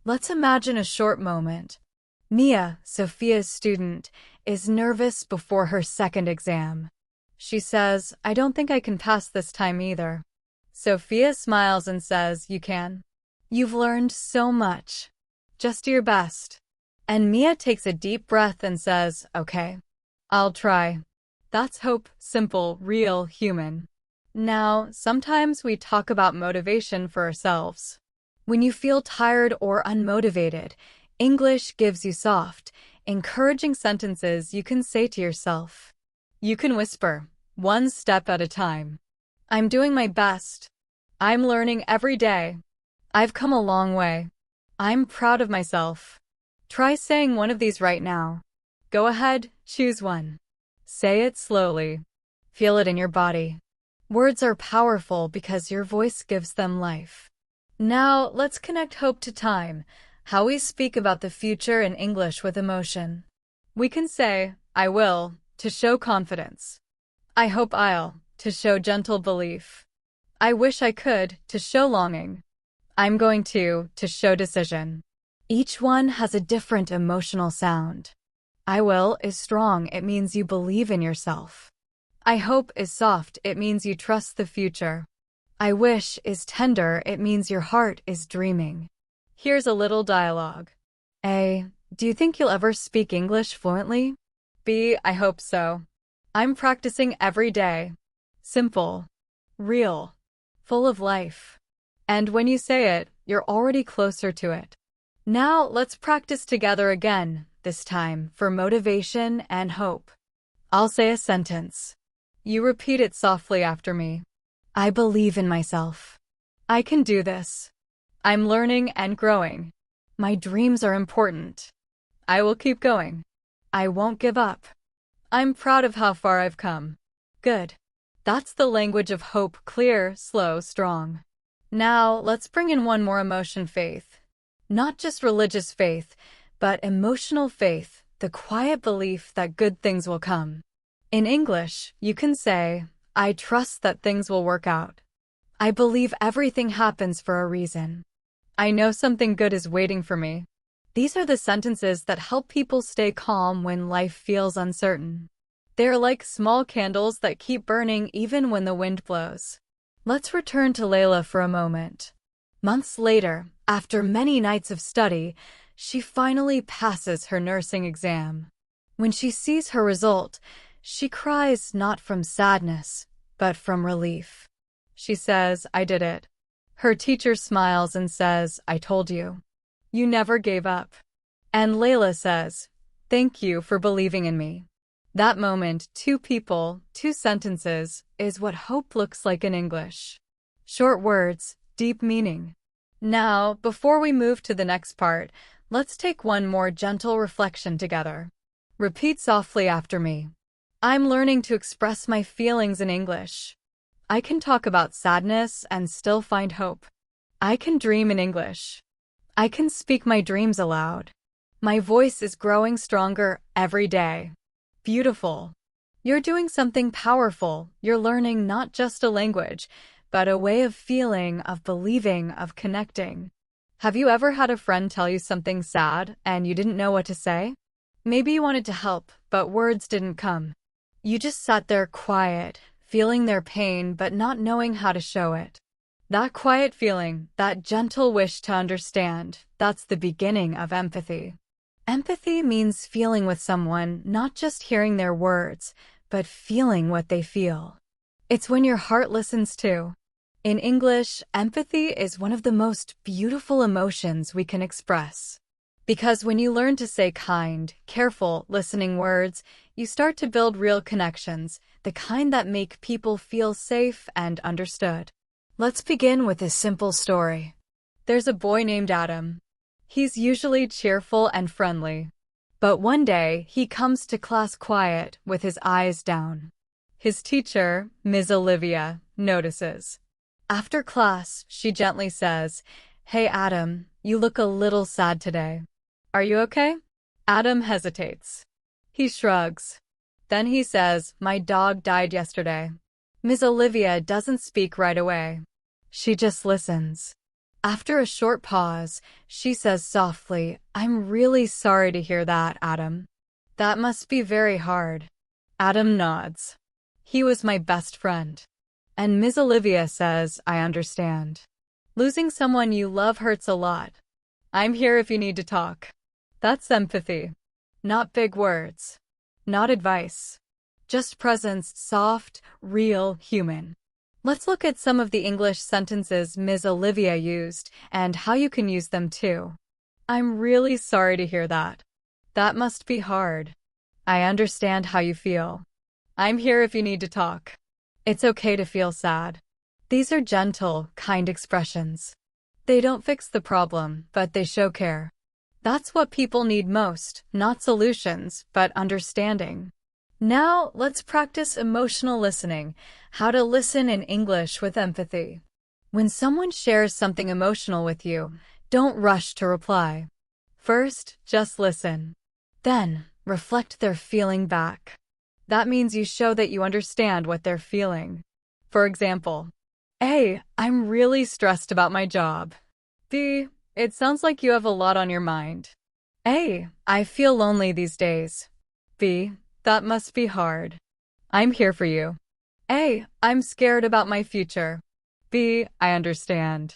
Let's imagine a short moment. Mia, Sophia's student, is nervous before her second exam. She says, I don't think I can pass this time either. Sophia smiles and says, You can. You've learned so much. Just do your best. And Mia takes a deep breath and says, Okay, I'll try. That's hope, simple, real, human. Now, sometimes we talk about motivation for ourselves. When you feel tired or unmotivated, English gives you soft, encouraging sentences you can say to yourself. You can whisper, one step at a time. I'm doing my best. I'm learning every day. I've come a long way. I'm proud of myself. Try saying one of these right now. Go ahead, choose one. Say it slowly. Feel it in your body. Words are powerful because your voice gives them life. Now, let's connect hope to time, how we speak about the future in English with emotion. We can say, I will, to show confidence. I hope I'll, to show gentle belief. I wish I could, to show longing. I'm going to show decision. Each one has a different emotional sound. I will is strong, it means you believe in yourself. I hope is soft, it means you trust the future. I wish is tender, it means your heart is dreaming. Here's a little dialogue. A. Do you think you'll ever speak English fluently? B. I hope so. I'm practicing every day. Simple. Real. Full of life. And when you say it, you're already closer to it. Now let's practice together again. this time for motivation and hope. I'll say a sentence. You repeat it softly after me. I believe in myself. I can do this. I'm learning and growing. My dreams are important. I will keep going. I won't give up. I'm proud of how far I've come. Good. That's the language of hope, clear, slow, strong. Now, let's bring in one more emotion, faith. Not just religious faith, but emotional faith, the quiet belief that good things will come. In English, you can say, I trust that things will work out. I believe everything happens for a reason. I know something good is waiting for me. These are the sentences that help people stay calm when life feels uncertain. They are like small candles that keep burning even when the wind blows. Let's return to Layla for a moment. Months later, after many nights of study, she finally passes her nursing exam. When she sees her result, she cries not from sadness, but from relief. She says, I did it. Her teacher smiles and says, I told you. You never gave up. And Layla says, thank you for believing in me. That moment, two people, two sentences, is what hope looks like in English. Short words, deep meaning. Now, before we move to the next part, let's take one more gentle reflection together. Repeat softly after me. I'm learning to express my feelings in English. I can talk about sadness and still find hope. I can dream in English. I can speak my dreams aloud. My voice is growing stronger every day. Beautiful. You're doing something powerful. You're learning not just a language, but a way of feeling, of believing, of connecting. Have you ever had a friend tell you something sad and you didn't know what to say? Maybe you wanted to help, but words didn't come. You just sat there quiet, feeling their pain but not knowing how to show it. That quiet feeling, that gentle wish to understand, that's the beginning of empathy. Empathy means feeling with someone, not just hearing their words, but feeling what they feel. It's when your heart listens too. In English, empathy is one of the most beautiful emotions we can express. Because when you learn to say kind, careful, listening words, you start to build real connections, the kind that make people feel safe and understood. Let's begin with a simple story. There's a boy named Adam. He's usually cheerful and friendly. But one day, he comes to class quiet, with his eyes down. His teacher, Ms. Olivia, notices. After class, she gently says, Hey Adam, you look a little sad today. Are you okay? Adam hesitates. He shrugs. Then he says, My dog died yesterday. Ms. Olivia doesn't speak right away. She just listens. After a short pause, she says softly, I'm really sorry to hear that, Adam. That must be very hard. Adam nods. He was my best friend. And Ms. Olivia says, I understand. Losing someone you love hurts a lot. I'm here if you need to talk. That's empathy. Not big words. Not advice. Just presence, soft, real, human. Let's look at some of the English sentences Ms. Olivia used and how you can use them too. I'm really sorry to hear that. That must be hard. I understand how you feel. I'm here if you need to talk. It's okay to feel sad. These are gentle, kind expressions. They don't fix the problem, but they show care. That's what people need most, not solutions, but understanding. Now, let's practice emotional listening, how to listen in English with empathy. When someone shares something emotional with you, don't rush to reply. First, just listen. Then, reflect their feeling back. That means you show that you understand what they're feeling. For example, A, I'm really stressed about my job. B, it sounds like you have a lot on your mind. A, I feel lonely these days. B, that must be hard. I'm here for you. A, I'm scared about my future. B, I understand.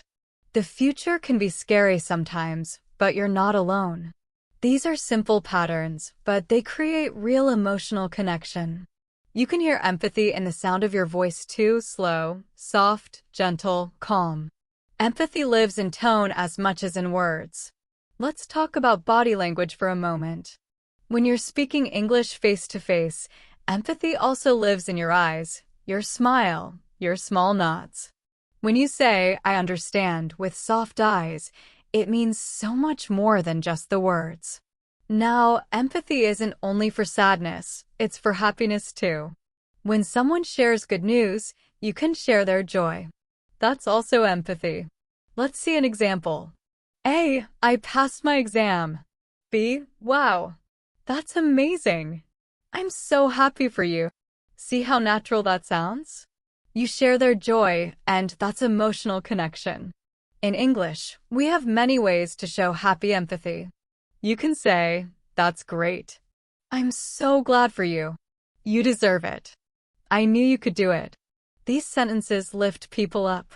The future can be scary sometimes, but you're not alone. These are simple patterns, but they create real emotional connection. You can hear empathy in the sound of your voice too, slow, soft, gentle, calm. Empathy lives in tone as much as in words. Let's talk about body language for a moment. When you're speaking English face to face, empathy also lives in your eyes, your smile, your small nods. When you say, I understand, with soft eyes, it means so much more than just the words. Now, empathy isn't only for sadness, it's for happiness too. When someone shares good news, you can share their joy. That's also empathy. Let's see an example. A, I passed my exam. B, wow, that's amazing. I'm so happy for you. See how natural that sounds? You share their joy, and that's emotional connection. In English, we have many ways to show happy empathy. You can say, that's great. I'm so glad for you. You deserve it. I knew you could do it. These sentences lift people up.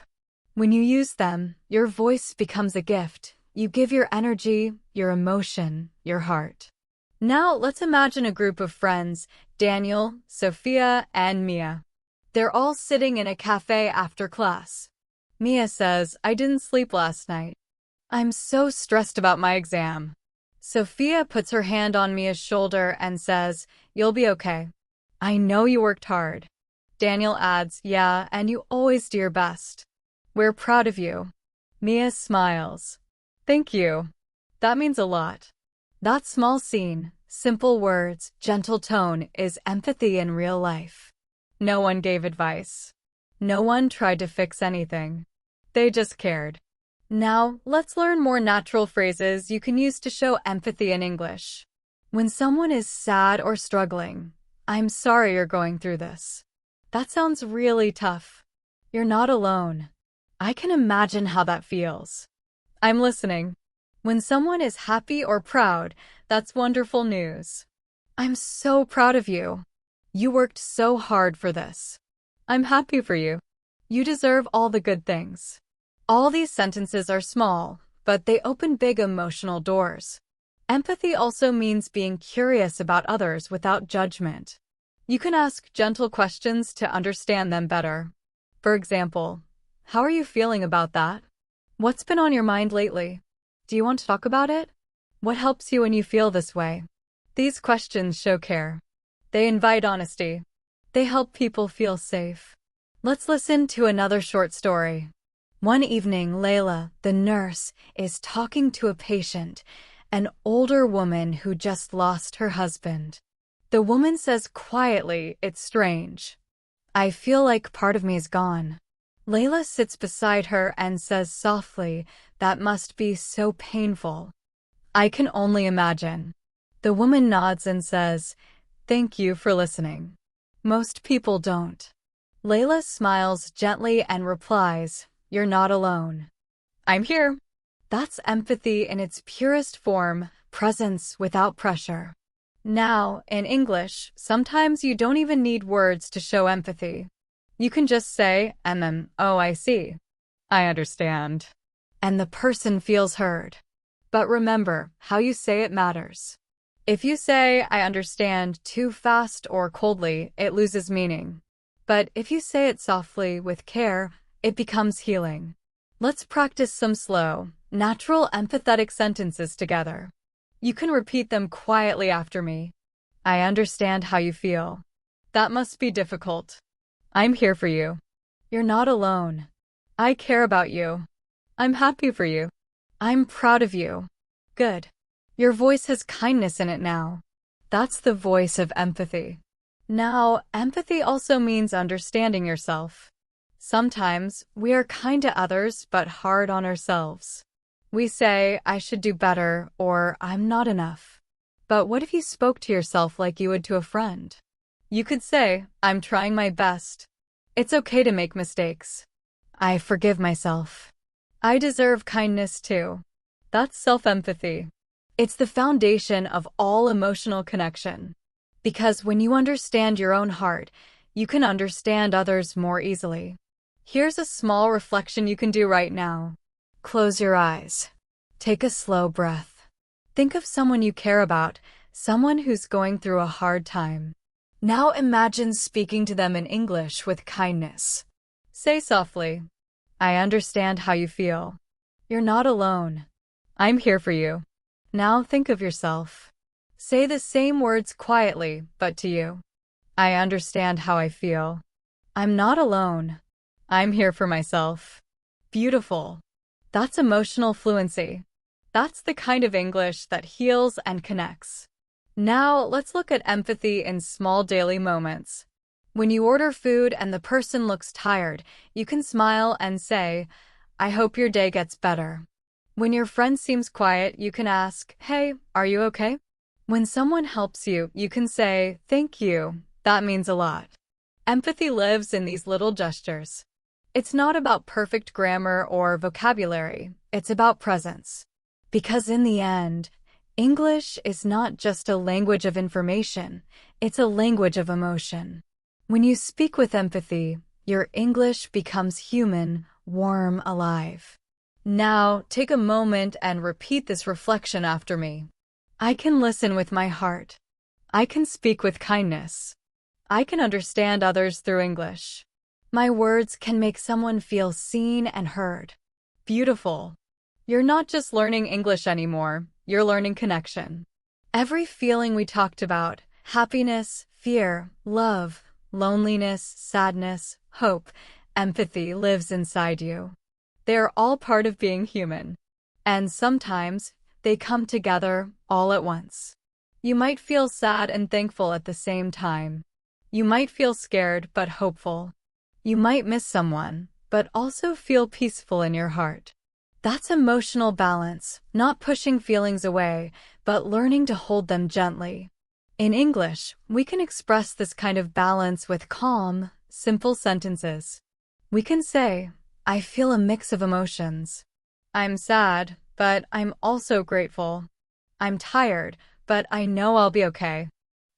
When you use them, your voice becomes a gift. You give your energy, your emotion, your heart. Now let's imagine a group of friends, Daniel, Sophia, and Mia. They're all sitting in a cafe after class. Mia says, I didn't sleep last night. I'm so stressed about my exam. Sophia puts her hand on Mia's shoulder and says, you'll be okay. I know you worked hard. Daniel adds, yeah, and you always do your best. We're proud of you. Mia smiles. Thank you. That means a lot. That small scene, simple words, gentle tone is empathy in real life. No one gave advice. No one tried to fix anything. They just cared. Now, let's learn more natural phrases you can use to show empathy in English. When someone is sad or struggling, I'm sorry you're going through this. That sounds really tough. You're not alone. I can imagine how that feels. I'm listening. When someone is happy or proud, that's wonderful news. I'm so proud of you. You worked so hard for this. I'm happy for you. You deserve all the good things. All these sentences are small, but they open big emotional doors. Empathy also means being curious about others without judgment. You can ask gentle questions to understand them better. For example, how are you feeling about that? What's been on your mind lately? Do you want to talk about it? What helps you when you feel this way? These questions show care. They invite honesty. They help people feel safe. Let's listen to another short story. One evening, Layla, the nurse, is talking to a patient, an older woman who just lost her husband. The woman says quietly, it's strange. I feel like part of me is gone. Layla sits beside her and says softly, that must be so painful. I can only imagine. The woman nods and says, thank you for listening. Most people don't. Layla smiles gently and replies, you're not alone. I'm here. That's empathy in its purest form, presence without pressure. Now, in English, sometimes you don't even need words to show empathy. You can just say, oh, I see. I understand. And the person feels heard. But remember, how you say it matters. If you say, I understand, too fast or coldly, it loses meaning. But if you say it softly, with care, it becomes healing. Let's practice some slow, natural, empathetic sentences together. You can repeat them quietly after me. I understand how you feel. That must be difficult. I'm here for you. You're not alone. I care about you. I'm happy for you. I'm proud of you. Good. Your voice has kindness in it now. That's the voice of empathy. Now, empathy also means understanding yourself. Sometimes we are kind to others but hard on ourselves. We say, I should do better, or I'm not enough. But what if you spoke to yourself like you would to a friend? You could say, I'm trying my best. It's okay to make mistakes. I forgive myself. I deserve kindness too. That's self-empathy. It's the foundation of all emotional connection. Because when you understand your own heart, you can understand others more easily. Here's a small reflection you can do right now. Close your eyes. Take a slow breath. Think of someone you care about, someone who's going through a hard time. Now imagine speaking to them in English with kindness. Say softly, I understand how you feel. You're not alone. I'm here for you. Now think of yourself. Say the same words quietly, but to you. I understand how I feel. I'm not alone. I'm here for myself. Beautiful. That's emotional fluency. That's the kind of English that heals and connects. Now, let's look at empathy in small daily moments. When you order food and the person looks tired, you can smile and say, I hope your day gets better. When your friend seems quiet, you can ask, hey, are you okay? When someone helps you, you can say, thank you. That means a lot. Empathy lives in these little gestures. It's not about perfect grammar or vocabulary. It's about presence. Because in the end, English is not just a language of information. It's a language of emotion. When you speak with empathy, your English becomes human, warm, alive. Now, take a moment and repeat this reflection after me. I can listen with my heart. I can speak with kindness. I can understand others through English. My words can make someone feel seen and heard. Beautiful. You're not just learning English anymore, you're learning connection. Every feeling we talked about, happiness, fear, love, loneliness, sadness, hope, empathy lives inside you. They are all part of being human. And sometimes, they come together all at once. You might feel sad and thankful at the same time. You might feel scared but hopeful. You might miss someone, but also feel peaceful in your heart. That's emotional balance, not pushing feelings away, but learning to hold them gently. In English, we can express this kind of balance with calm, simple sentences. We can say, I feel a mix of emotions. I'm sad, but I'm also grateful. I'm tired, but I know I'll be okay.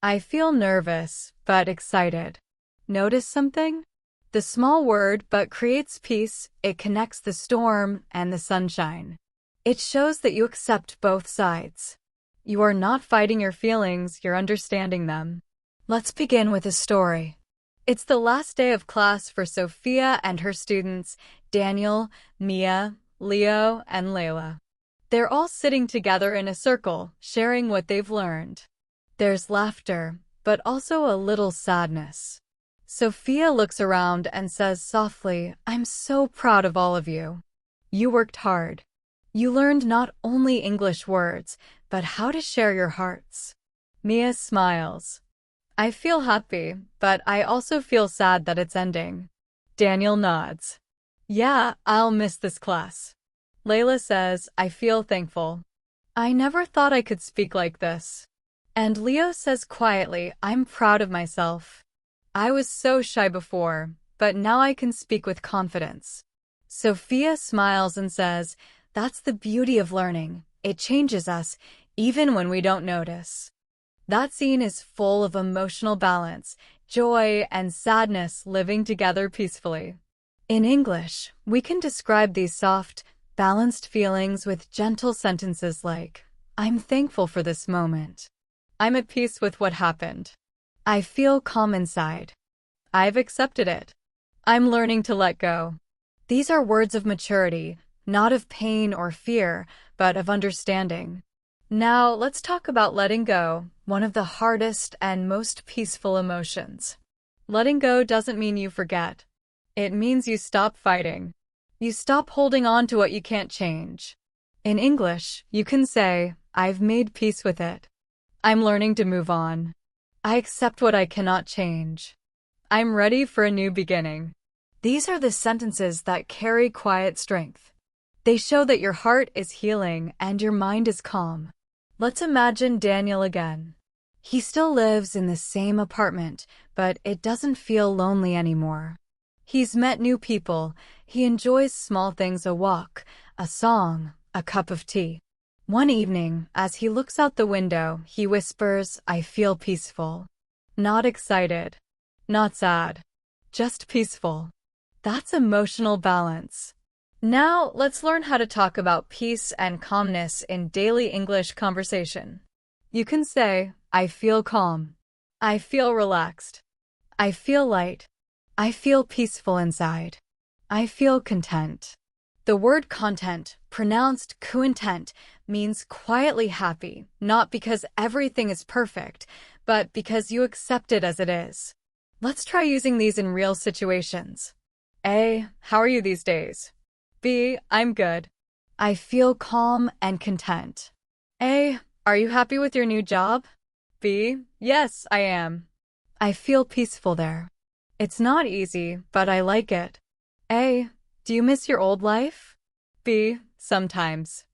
I feel nervous, but excited. Notice something? The small word but creates peace. It connects the storm and the sunshine. It shows that you accept both sides. You are not fighting your feelings, you're understanding them. Let's begin with a story. It's the last day of class for Sophia and her students, Daniel, Mia, Leo, and Layla. They're all sitting together in a circle, sharing what they've learned. There's laughter, but also a little sadness. Sophia looks around and says softly, I'm so proud of all of you. You worked hard. You learned not only English words, but how to share your hearts. Mia smiles. I feel happy, but I also feel sad that it's ending. Daniel nods. Yeah, I'll miss this class. Layla says, I feel thankful. I never thought I could speak like this. And Leo says quietly, I'm proud of myself. I was so shy before, but now I can speak with confidence. Sophia smiles and says, that's the beauty of learning. It changes us, even when we don't notice. That scene is full of emotional balance, joy, and sadness living together peacefully. In English, we can describe these soft, balanced feelings with gentle sentences like, I'm thankful for this moment. I'm at peace with what happened. I feel calm inside. I've accepted it. I'm learning to let go. These are words of maturity, not of pain or fear, but of understanding. Now, let's talk about letting go, one of the hardest and most peaceful emotions. Letting go doesn't mean you forget. It means you stop fighting. You stop holding on to what you can't change. In English, you can say, I've made peace with it. I'm learning to move on. I accept what I cannot change. I'm ready for a new beginning. These are the sentences that carry quiet strength. They show that your heart is healing and your mind is calm. Let's imagine Daniel again. He still lives in the same apartment, but it doesn't feel lonely anymore. He's met new people. He enjoys small things, a walk, a song, a cup of tea. One evening, as he looks out the window, he whispers, I feel peaceful. Not excited. Not sad. Just peaceful. That's emotional balance. Now, let's learn how to talk about peace and calmness in daily English conversation. You can say, I feel calm. I feel relaxed. I feel light. I feel peaceful inside. I feel content. The word content, pronounced content, means quietly happy, not because everything is perfect, but because you accept it as it is. Let's try using these in real situations. A. How are you these days? B. I'm good. I feel calm and content. A. Are you happy with your new job? B. Yes, I am. I feel peaceful there. It's not easy, but I like it. A. Do you miss your old life? B. Sometimes.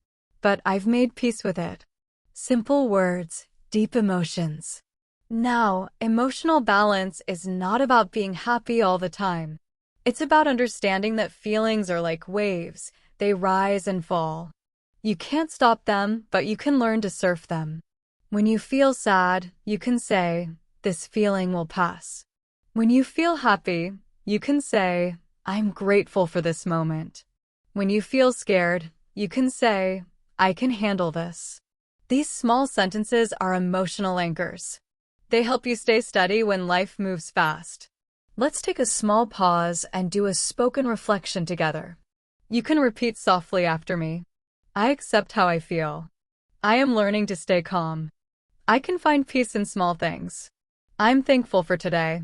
But I've made peace with it. Simple words, deep emotions. Now, emotional balance is not about being happy all the time. It's about understanding that feelings are like waves. They rise and fall. You can't stop them, but you can learn to surf them. When you feel sad, you can say, "This feeling will pass." When you feel happy, you can say, "I'm grateful for this moment." When you feel scared, you can say, "I can handle this." These small sentences are emotional anchors. They help you stay steady when life moves fast. Let's take a small pause and do a spoken reflection together. You can repeat softly after me. I accept how I feel. I am learning to stay calm. I can find peace in small things. I'm thankful for today.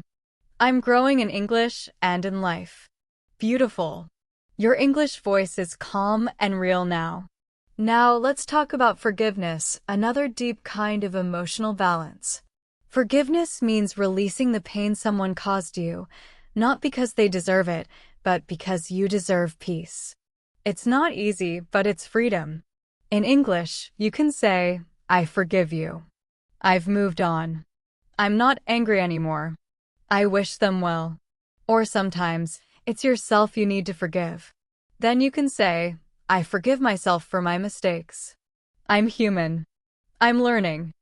I'm growing in English and in life. Beautiful. Your English voice is calm and real now. Now let's talk about forgiveness, another deep kind of emotional balance. Forgiveness means releasing the pain someone caused you, not because they deserve it, but because you deserve peace. It's not easy, but it's freedom. In English, you can say, "I forgive you. I've moved on. I'm not angry anymore. I wish them well." Or sometimes, it's yourself you need to forgive. Then you can say, "I forgive myself for my mistakes. I'm human. I'm learning.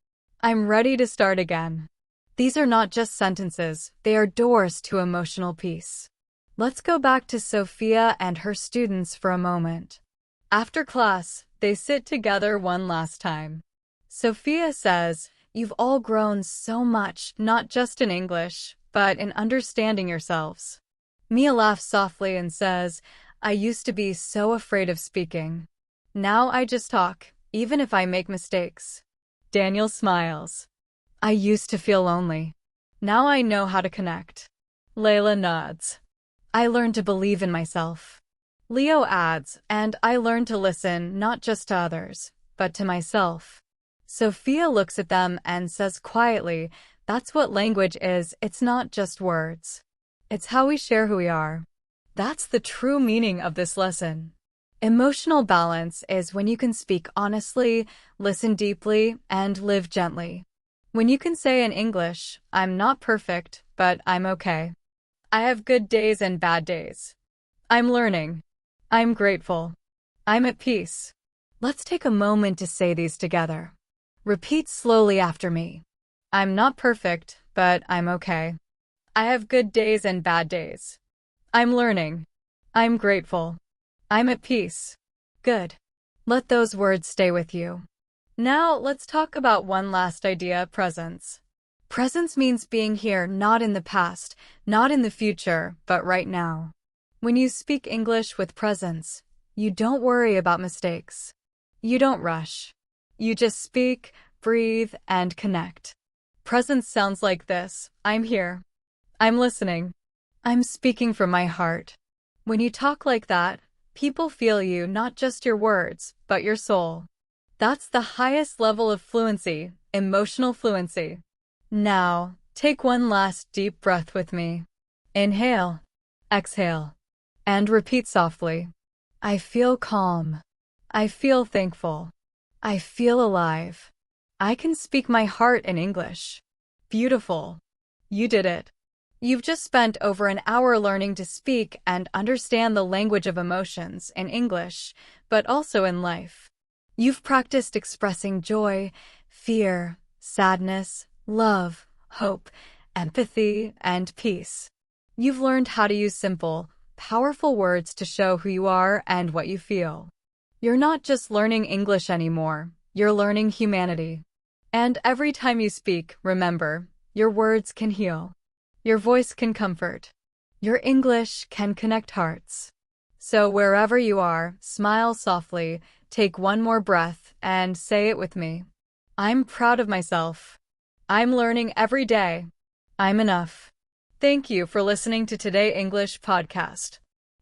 I'm ready to start again." These are not just sentences, they are doors to emotional peace. Let's go back to Sophia and her students for a moment. After class, they sit together one last time. Sophia says, "You've all grown so much, not just in English, but in understanding yourselves." Mia laughs softly and says, "I used to be so afraid of speaking. Now I just talk, even if I make mistakes." Daniel smiles. "I used to feel lonely. Now I know how to connect." Layla nods. "I learned to believe in myself." Leo adds, "And I learned to listen not just to others, but to myself." Sophia looks at them and says quietly, "That's what language is, it's not just words. It's how we share who we are." That's the true meaning of this lesson. Emotional balance is when you can speak honestly, listen deeply, and live gently. When you can say in English, "I'm not perfect, but I'm okay. I have good days and bad days. I'm learning. I'm grateful. I'm at peace." Let's take a moment to say these together. Repeat slowly after me. I'm not perfect, but I'm okay. I have good days and bad days. I'm learning. I'm grateful. I'm at peace. Good. Let those words stay with you. Now let's talk about one last idea, presence. Presence means being here, not in the past, not in the future, but right now. When you speak English with presence, you don't worry about mistakes. You don't rush. You just speak, breathe, and connect. Presence sounds like this: I'm here. I'm listening. I'm speaking from my heart. When you talk like that, people feel you, not just your words, but your soul. That's the highest level of fluency, emotional fluency. Now, take one last deep breath with me. Inhale, exhale, and repeat softly. I feel calm. I feel thankful. I feel alive. I can speak my heart in English. Beautiful. You did it. You've just spent over an hour learning to speak and understand the language of emotions in English, but also in life. You've practiced expressing joy, fear, sadness, love, hope, empathy, and peace. You've learned how to use simple, powerful words to show who you are and what you feel. You're not just learning English anymore, you're learning humanity. And every time you speak, remember, your words can heal. Your voice can comfort. Your English can connect hearts. So wherever you are, smile softly, take one more breath, and say it with me. I'm proud of myself. I'm learning every day. I'm enough. Thank you for listening to Today English podcast.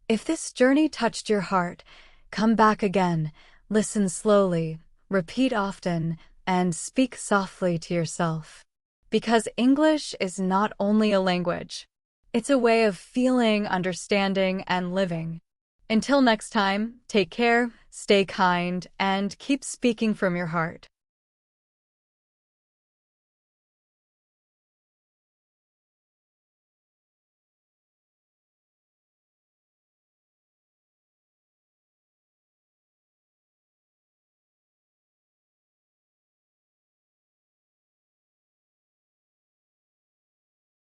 If this journey touched your heart, come back again, listen slowly, repeat often, and speak softly to yourself. Because English is not only a language, it's a way of feeling, understanding, and living. Until next time, take care, stay kind, and keep speaking from your heart.